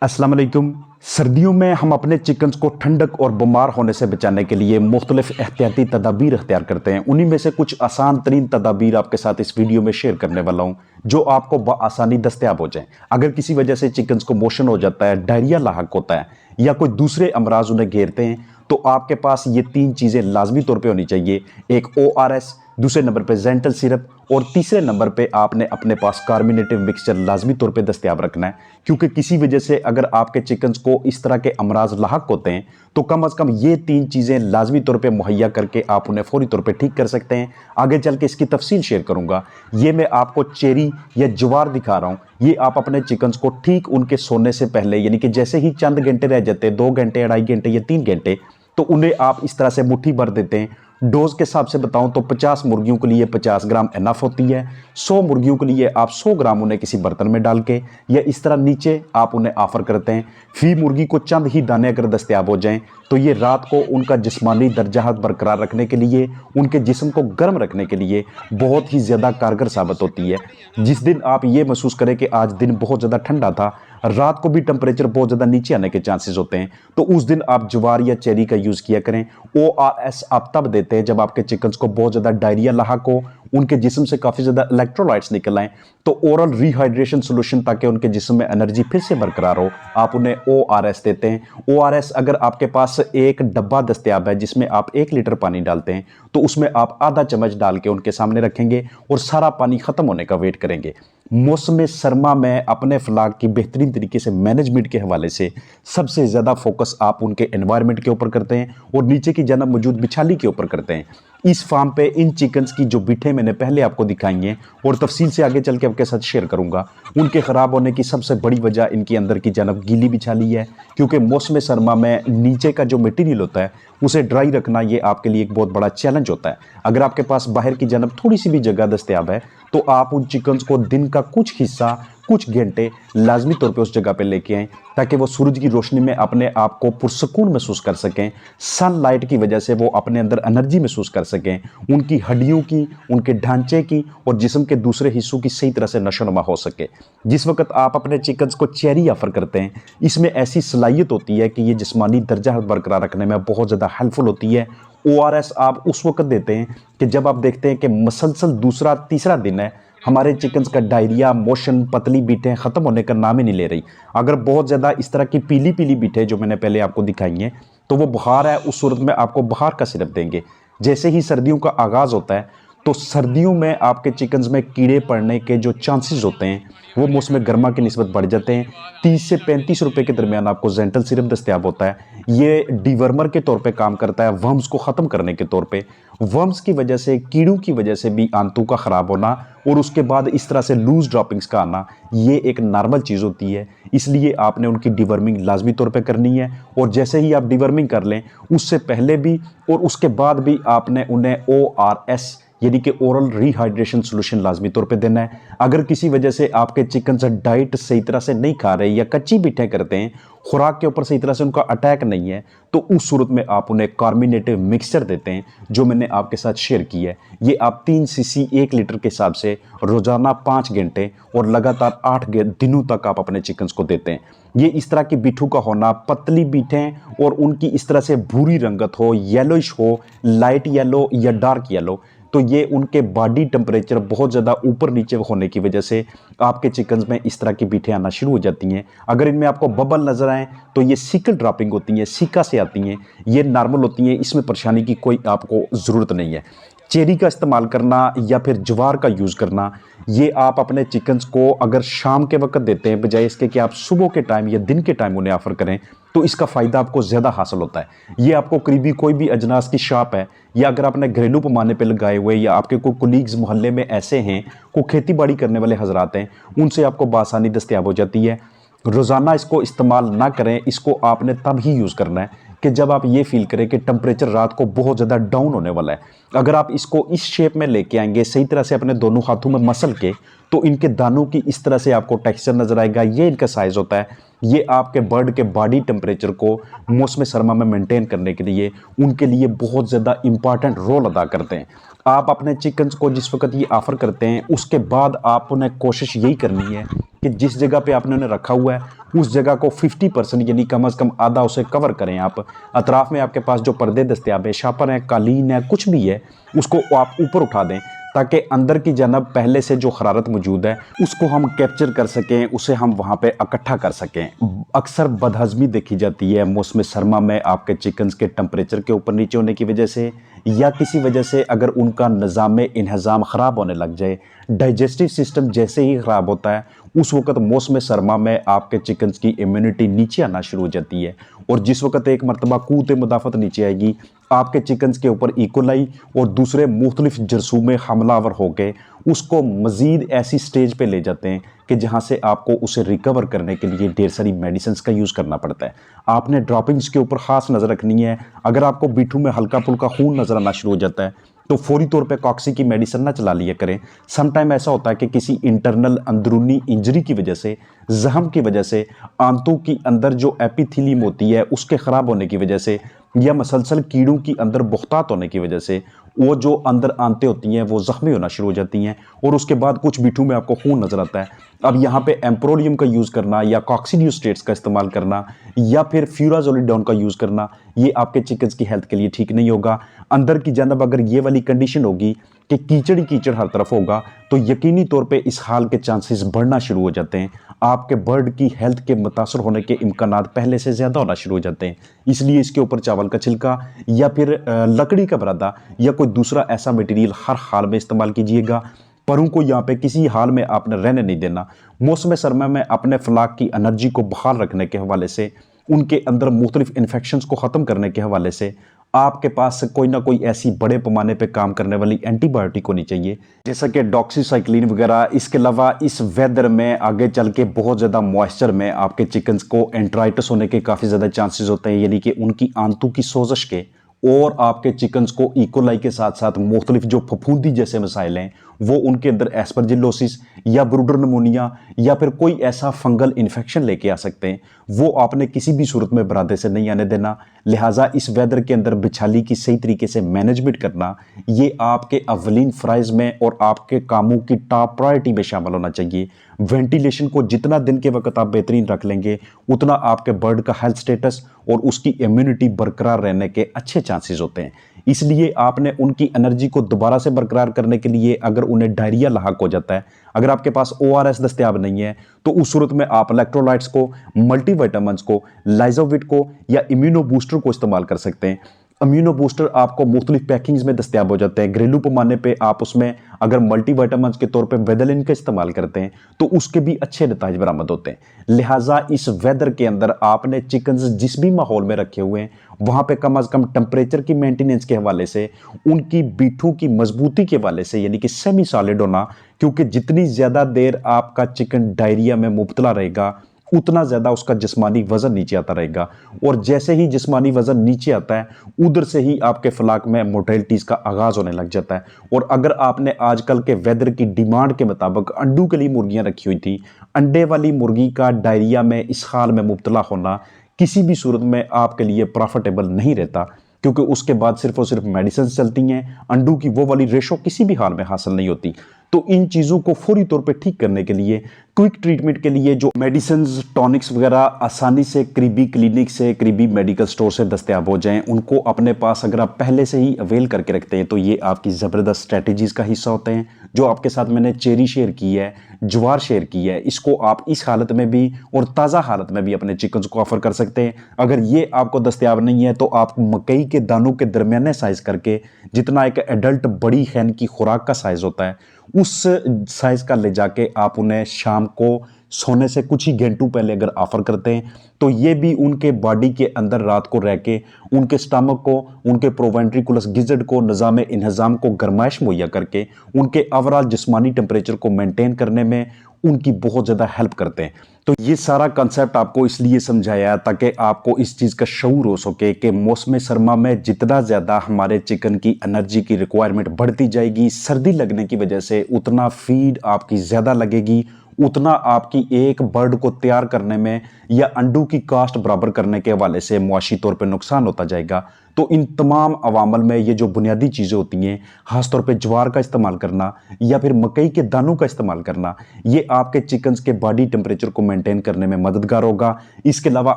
अस्सलाम वालेकुम। सर्दियों में हम अपने चिकन्स को ठंडक और बीमार होने से बचाने के लिए मुख्तलिफ एहतियाती तदाबीर अख्तियार करते हैं। उन्हीं में से कुछ आसान तरीन तदाबीर आपके साथ इस वीडियो में शेयर करने वाला हूँ, जो आपको बआसानी दस्तयाब हो जाए। अगर किसी वजह से चिकन्स को मोशन हो जाता है, डायरिया लाहक होता है या कोई दूसरे अमराज उन्हें घेरते हैं, तो आपके पास ये 3 चीज़ें लाजमी तौर पे होनी चाहिए। एक ORS, दूसरे नंबर पे जेंटल सिरप और तीसरे नंबर पे आपने अपने पास कार्मिनेटिव मिक्सचर लाजमी तौर पे दस्तयाब रखना है। क्योंकि किसी वजह से अगर आपके चिकन्स को इस तरह के अमराज लाहक होते हैं तो कम अज़ कम ये 3 चीज़ें लाजमी तौर पे मुहैया करके आप उन्हें फौरी तौर पे ठीक कर सकते हैं। आगे चल के इसकी तफसील शेयर करूँगा। ये मैं आपको चेरी या ज्वार दिखा रहा हूँ। ये आप अपने चिकन्स को ठीक उनके सोने से पहले, यानी कि जैसे ही चंद घंटे रह जाते हैं, 2 घंटे, 2.5 घंटे या 3 घंटे, तो उन्हें आप इस तरह से मुट्ठी भर देते हैं। डोज के हिसाब से बताऊं तो 50 मुर्गियों के लिए 50 ग्राम इनफ होती है। 100 मुर्गियों के लिए आप 100 ग्राम उन्हें किसी बर्तन में डाल के या इस तरह नीचे आप उन्हें ऑफर करते हैं। फी मुर्गी को चंद ही दाने अगर दस्तयाब हो जाएं तो ये रात को उनका जिस्मानी दर्जा बरकरार रखने के लिए, उनके जिस्म को गर्म रखने के लिए बहुत ही ज़्यादा कारगर साबित होती है। जिस दिन आप ये महसूस करें कि आज दिन बहुत ज़्यादा ठंडा था, रात को भी टेम्परेचर बहुत ज़्यादा नीचे आने के चांसेस होते हैं, तो उस दिन आप ज्वार या चेरी का यूज़ किया करें। ORS आप तब देते हैं जब आपके चिकन्स को बहुत ज़्यादा डायरिया लाहक हो, उनके जिस्म से काफ़ी ज़्यादा इलेक्ट्रोलाइट्स निकल आएँ, तो ओरल रिहाइड्रेशन सोल्यूशन, ताकि उनके जिस्म में एनर्जी फिर से बरकरार हो, आप उन्हें ORS देते हैं। ORS अगर आपके पास एक डब्बा दस्तयाब है जिसमें आप 1 लीटर पानी डालते हैं, तो उसमें आप आधा चम्मच डाल के उनके सामने रखेंगे और सारा पानी ख़त्म होने का वेट करेंगे। मौसम सरमा में अपने फलाग की बेहतरीन तरीके से मैनेजमेंट के हवाले से सबसे ज़्यादा फोकस आप उनके एनवायरनमेंट के ऊपर करते हैं और नीचे की जानब मौजूद बिछाली के ऊपर करते हैं। इस फार्म पे इन चिकन्स की जो बिठे मैंने पहले आपको दिखाई हैं और तफसील से आगे चल के आपके साथ शेयर करूंगा, उनके ख़राब होने की सबसे बड़ी वजह इनकी अंदर की जानब गीली बिछाली है। क्योंकि मौसम सरमा में नीचे का जो मटीरियल होता है उसे ड्राई रखना ये आपके लिए एक बहुत बड़ा चैलेंज होता है। अगर आपके पास बाहर की जानब थोड़ी सी भी जगह दस्तयाब है तो आप उन चिकन्स को दिन का कुछ हिस्सा, कुछ घंटे लाजमी तौर पे उस जगह पे लेके आएँ, ताकि वो सूरज की रोशनी में अपने आप को पुरसकून महसूस कर सकें। सनलाइट की वजह से वो अपने अंदर एनर्जी महसूस कर सकें, उनकी हड्डियों की, उनके ढांचे की और जिस्म के दूसरे हिस्सों की सही तरह से नशोनुमा हो सके। जिस वक्त आप अपने चिकन्स को चेरी ऑफर करते हैं, इसमें ऐसी सलाहियत होती है कि ये जिस्मानी दर्जा बरकरार रखने में बहुत ज़्यादा हेल्पफुल होती है। ORS आप उस वक्त देते हैं कि जब आप देखते हैं कि मसलसल दूसरा तीसरा दिन है, हमारे चिकन्स का डायरिया, मोशन, पतली बीटें ख़त्म होने का नाम ही नहीं ले रही। अगर बहुत ज़्यादा इस तरह की पीली पीली बीटें जो मैंने पहले आपको दिखाई हैं, तो वो बुखार है, उस सूरत में आपको बुखार का सिरप देंगे। जैसे ही सर्दियों का आगाज़ होता है तो सर्दियों में आपके चिकन्स में कीड़े पड़ने के जो चांसेस होते हैं वो मौसम गर्मा की निस्बत बढ़ जाते हैं। 30 से 35 रुपए के दरमियान आपको जेंटल सिरप दस्तयाब होता है। ये डिवर्मर के तौर पे काम करता है, वर्म्स को ख़त्म करने के तौर पे। वर्म्स की वजह से, कीड़ों की वजह से भी आंतों का ख़राब होना और उसके बाद इस तरह से लूज ड्रॉपिंग्स का आना, ये एक नॉर्मल चीज़ होती है। इसलिए आपने उनकी डिवर्मिंग लाजमी तौर पे करनी है और जैसे ही आप डिवर्मिंग कर लें, उससे पहले भी और उसके बाद भी आपने उन्हें ORS यानी कि ओरल रिहाइड्रेशन सोल्यूशन लाजमी तौर पे देना है। अगर किसी वजह से आपके चिकन से डाइट सही तरह से नहीं खा रहे या कच्ची बिठे करते हैं, खुराक के ऊपर सही तरह से उनका अटैक नहीं है, तो उस सूरत में आप उन्हें कार्मिनेटिव मिक्सचर देते हैं जो मैंने आपके साथ शेयर की है। ये आप 3 सीसी 1 लीटर के हिसाब से रोज़ाना 5 घंटे और लगातार 8 दिनों तक आप अपने चिकन्स को देते हैं। ये इस तरह की बिठू का होना, पतली बीठें और उनकी इस तरह से भूरी रंगत हो, येलोइश हो, लाइट येलो या डार्क येलो, तो ये उनके बॉडी टेम्परेचर बहुत ज़्यादा ऊपर नीचे होने की वजह से आपके चिकन्स में इस तरह की बीठें आना शुरू हो जाती हैं। अगर इनमें आपको बबल नज़र आए तो ये सिकल ड्रॉपिंग होती हैं, सिका से आती हैं, ये नॉर्मल होती हैं, इसमें परेशानी की कोई आपको ज़रूरत नहीं है। चेरी का इस्तेमाल करना या फिर ज्वार का यूज़ करना, ये आप अपने चिकन्स को अगर शाम के वक्त देते हैं बजाय इसके कि आप सुबह के टाइम या दिन के टाइम उन्हें ऑफ़र करें, तो इसका फ़ायदा आपको ज़्यादा हासिल होता है। ये आपको करीबी कोई भी अजनास की शॉप है या अगर आपने घरेलू पैमाने पे लगाए हुए या आपके कोई कोलीग्स मोहल्ले में ऐसे हैं, को खेती बाड़ी करने वाले हजरात हैं, उनसे आपको बासानी दस्तयाब हो जाती है। रोज़ाना इसको इस्तेमाल ना करें, इसको आपने तब ही यूज़ करना है कि जब आप ये फील करें कि टेम्परेचर रात को बहुत ज़्यादा डाउन होने वाला है। अगर आप इसको इस शेप में लेके आएंगे, सही तरह से अपने दोनों हाथों में मसल के, तो इनके दानों की इस तरह से आपको टेक्सचर नजर आएगा। ये इनका साइज होता है। ये आपके बर्ड के बॉडी टेम्परेचर को मौसम सरमा में मेंटेन करने के लिए उनके लिए बहुत ज़्यादा इंपॉर्टेंट रोल अदा करते हैं। आप अपने चिकन्स को जिस वक्त ये ऑफर करते हैं उसके बाद आप उन्हें कोशिश यही करनी है कि जिस जगह पे आपने उन्हें रखा हुआ है उस जगह को 50% यानी कम से कम आधा उसे कवर करें आप। अतराफ में आपके पास जो पर्दे दस्तियाब है, शापर है, कालीन है, कुछ भी है, उसको आप ऊपर उठा दें ताकि अंदर की जानब पहले से जो हरारत मौजूद है उसको हम कैप्चर कर सकें, उसे हम वहाँ पे इकट्ठा कर सकें। अक्सर बदहज़मी देखी जाती है मौसम सरमा में आपके चिकन्स के टेम्परेचर के ऊपर नीचे होने की वजह से, या किसी वजह से अगर उनका निज़ाम इंहज़ाम ख़राब होने लग जाए, डाइजेस्टिव सिस्टम जैसे ही ख़राब होता है उस वक्त मौसम सरमा में आपके चिकन्स की इम्यूनिटी नीचे आना शुरू हो जाती है। और जिस वक्त एक मरतबा क़ुव्वत मुदाफ़त नीचे आएगी, आपके चिकन्स के ऊपर इकोलाई और दूसरे मुख्तलिफ जरसूमे हमलावर होकर उसको मज़ीद ऐसी स्टेज पे ले जाते हैं कि जहाँ से आपको उसे रिकवर करने के लिए ढेर सारी मेडिसिन्स का यूज़ करना पड़ता है। आपने ड्रॉपिंग्स के ऊपर ख़ास नज़र रखनी है। अगर आपको बीठू में हल्का फुल्का खून नज़र आना शुरू हो जाता है तो फौरी तौर पे कॉक्सी की मेडिसिन ना चला लिया करें। समटाइम ऐसा होता है कि किसी इंटरनल अंदरूनी इंजरी की वजह से, जख्म की वजह से, आंतों की अंदर जो एपिथेलियम होती है उसके ख़राब होने की वजह से, या मसलसल कीड़ों की अंदर बुख्तात होने की वजह से वो जो अंदर आंतें होती हैं वो ज़ख्मी होना शुरू हो जाती हैं और उसके बाद कुछ बीठू में आपको खून नज़र आता है। अब यहाँ पे एम्प्रोलियम का यूज़ करना या कॉक्सीडियोस्टेट्स का इस्तेमाल करना या फिर फ्यूराजोलिडोन का यूज़ करना, ये आपके चिकन्स की हेल्थ के लिए ठीक नहीं होगा। अंदर की जानब अगर ये वाली कंडीशन होगी कि कीचड़ ही कीचड़ हर तरफ होगा तो यकीनी तौर पे इस हाल के चांसेस बढ़ना शुरू हो जाते हैं। आपके बर्ड की हेल्थ के मुतासर होने के इम्कानात पहले से ज़्यादा होना शुरू हो जाते हैं। इसलिए इसके ऊपर चावल का छिलका या फिर लकड़ी का बरादा या कोई दूसरा ऐसा मटेरियल हर हाल में इस्तेमाल कीजिएगा। परों को यहाँ पे किसी हाल में आपने रहने नहीं देना। मौसम सरमा में अपने फ्लाक की एनर्जी को बहाल रखने के हवाले से, उनके अंदर मुख्तलिफ इन्फेक्शंस को ख़त्म करने के हवाले से आपके पास कोई ना कोई ऐसी बड़े पैमाने पे काम करने वाली एंटीबायोटिक होनी चाहिए, जैसा कि डॉक्सीसाइक्लिन वगैरह। इसके अलावा इस वेदर में आगे चल के बहुत ज़्यादा मॉइस्चर में आपके चिकन्स को एंट्राइटिस होने के काफ़ी ज़्यादा चांसेस होते हैं, यानी कि उनकी आंतों की सोजश के, और आपके चिकन्स को इकोलाई के साथ साथ मुख्तलिफ जो फफूंदी जैसे मसाइल हैं वो उनके अंदर एस्परजिलोसिस या ब्रूडर नमोनिया या फिर कोई ऐसा फंगल इन्फेक्शन लेके आ सकते हैं। वो आपने किसी भी सूरत में बरादे से नहीं आने देना। लिहाजा इस वेदर के अंदर बिछाली की सही तरीके से मैनेजमेंट करना ये आपके अवलीन फ़राइज़ में और आपके कामों की टॉप प्रायोरिटी में शामिल होना चाहिए। वेंटिलेशन को जितना दिन के वक्त आप बेहतरीन रख लेंगे उतना आपके बर्ड का हेल्थ स्टेटस और उसकी इम्यूनिटी बरकरार रहने के अच्छे चांसेस होते हैं। इसलिए आपने उनकी एनर्जी को दोबारा से बरकरार करने के लिए, अगर उन्हें डायरिया लाहक हो जाता है, अगर आपके पास ORS दस्तयाब नहीं है तो उस सूरत में आप इलेक्ट्रोलाइट्स को, मल्टीविटामिन्स को, लाइजोविट को या इम्यूनो बूस्टर को इस्तेमाल कर सकते हैं। इम्यूनो बूस्टर आपको मुख्तलिफ पैकिंग्स में दस्तयाब हो जाते हैं। घरेलू पैमाने पे आप उसमें अगर मल्टीविटामिन्स के तौर पे बेदलिन का इस्तेमाल करते हैं तो उसके भी अच्छे नताइज बरामद होते हैं। लिहाजा इस वेदर के अंदर आपने चिकन्स जिस भी माहौल में रखे हुए हैं वहाँ पे कम अज़ कम टेम्परेचर की मेंटेनेंस के हवाले से, उनकी बीठों की मजबूती के हवाले से, यानी कि सेमी सॉलिड होना, क्योंकि जितनी ज़्यादा देर आपका चिकन डायरिया में मुब्तला रहेगा उतना ज़्यादा उसका जिस्मानी वज़न नीचे आता रहेगा, और जैसे ही जिस्मानी वज़न नीचे आता है उधर से ही आपके फ्लाक में मोर्टेलिटीज़ का आगाज़ होने लग जाता है। और अगर आपने आजकल के वेदर की डिमांड के मुताबिक अंडों के लिए मुर्गियां रखी हुई थी, अंडे वाली मुर्गी का डायरिया में इस हाल में मुब्तला होना किसी भी सूरत में आपके लिए प्रॉफिटेबल नहीं रहता, क्योंकि उसके बाद सिर्फ और सिर्फ मेडिसिन चलती हैं, अंडों की वो वाली रेशो किसी भी हाल में हासिल नहीं होती। तो इन चीज़ों को फौरी तौर पे ठीक करने के लिए, क्विक ट्रीटमेंट के लिए जो मेडिसिन, टॉनिक्स वगैरह आसानी से करीबी क्लिनिक से, करीबी मेडिकल स्टोर से दस्तयाब हो जाएं, उनको अपने पास अगर आप पहले से ही अवेल करके रखते हैं तो ये आपकी ज़बरदस्त स्ट्रेटजीज़ का हिस्सा होते हैं। जो आपके साथ मैंने चेरी शेयर की है, ज्वार शेयर की है, इसको आप इस हालत में भी और ताज़ा हालत में भी अपने चिकन्स को ऑफर कर सकते हैं। अगर ये आपको दस्तयाब नहीं है तो आप मकई के दानों के दरमियाने साइज़ करके, जितना एक एडल्ट बड़ी खैन की खुराक का साइज़ होता है, उस साइज़ का ले जाके आप उन्हें शाम को सोने से कुछ ही घंटों पहले अगर ऑफ़र करते हैं तो ये भी उनके बॉडी के अंदर रात को रह के उनके स्टमक को, उनके प्रोवेंट्रिकुलस गिज़र्ड को, निज़ाम इंहज़ाम को गरमाइश मुहैया करके उनके ओवरऑल जिस्मानी टेम्परेचर को मेंटेन करने में उनकी बहुत ज़्यादा हेल्प करते हैं। तो ये सारा कंसेप्ट आपको इसलिए समझाया ताकि आपको इस चीज़ का शऊर हो सके कि मौसम सरमा में जितना ज़्यादा हमारे चिकन की एनर्जी की रिक्वायरमेंट बढ़ती जाएगी, सर्दी लगने की वजह से उतना फीड आपकी ज़्यादा लगेगी, उतना आपकी एक बर्ड को तैयार करने में या अंडों की कास्ट बराबर करने के हवाले से मुआशी तौर पे नुकसान होता जाएगा। तो इन तमाम अवामल में ये जो बुनियादी चीज़ें होती हैं, खासतौर पे ज्वार का इस्तेमाल करना या फिर मकई के दानों का इस्तेमाल करना, ये आपके चिकन्स के बॉडी टेम्परेचर को मेंटेन करने में मददगार होगा। इसके अलावा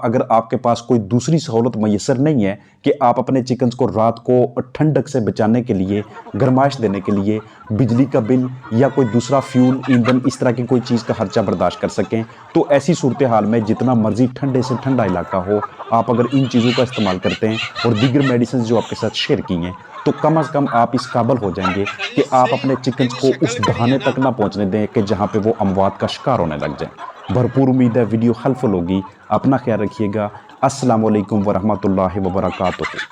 अगर आपके पास कोई दूसरी सहूलत मैसर नहीं है कि आप अपने चिकन्स को रात को ठंडक से बचाने के लिए, गर्माइश देने के लिए बिजली का बिल या कोई दूसरा फ्यूल, ईंधन, इस तरह की कोई चीज़ का खर्चा बर्दाश्त कर सकें, तो ऐसी सूरत हाल में जितना मर्जी ठंडे से ठंडा इलाका हो, आप अगर इन चीज़ों का इस्तेमाल करते हैं और दीगर मेडिसिन जो आपके साथ शेयर की हैं, तो कम से कम आप इस काबिल हो जाएंगे कि आप अपने चिकन्स को उस दहाने तक ना पहुंचने दें कि जहां पे वो अमवात का शिकार होने लग जाएं। भरपूर उम्मीद है वीडियो हेल्पफुल होगी। अपना ख्याल रखिएगा। अस्सलाम वालेकुम वरहमतुल्लाहि वबरकातुहू।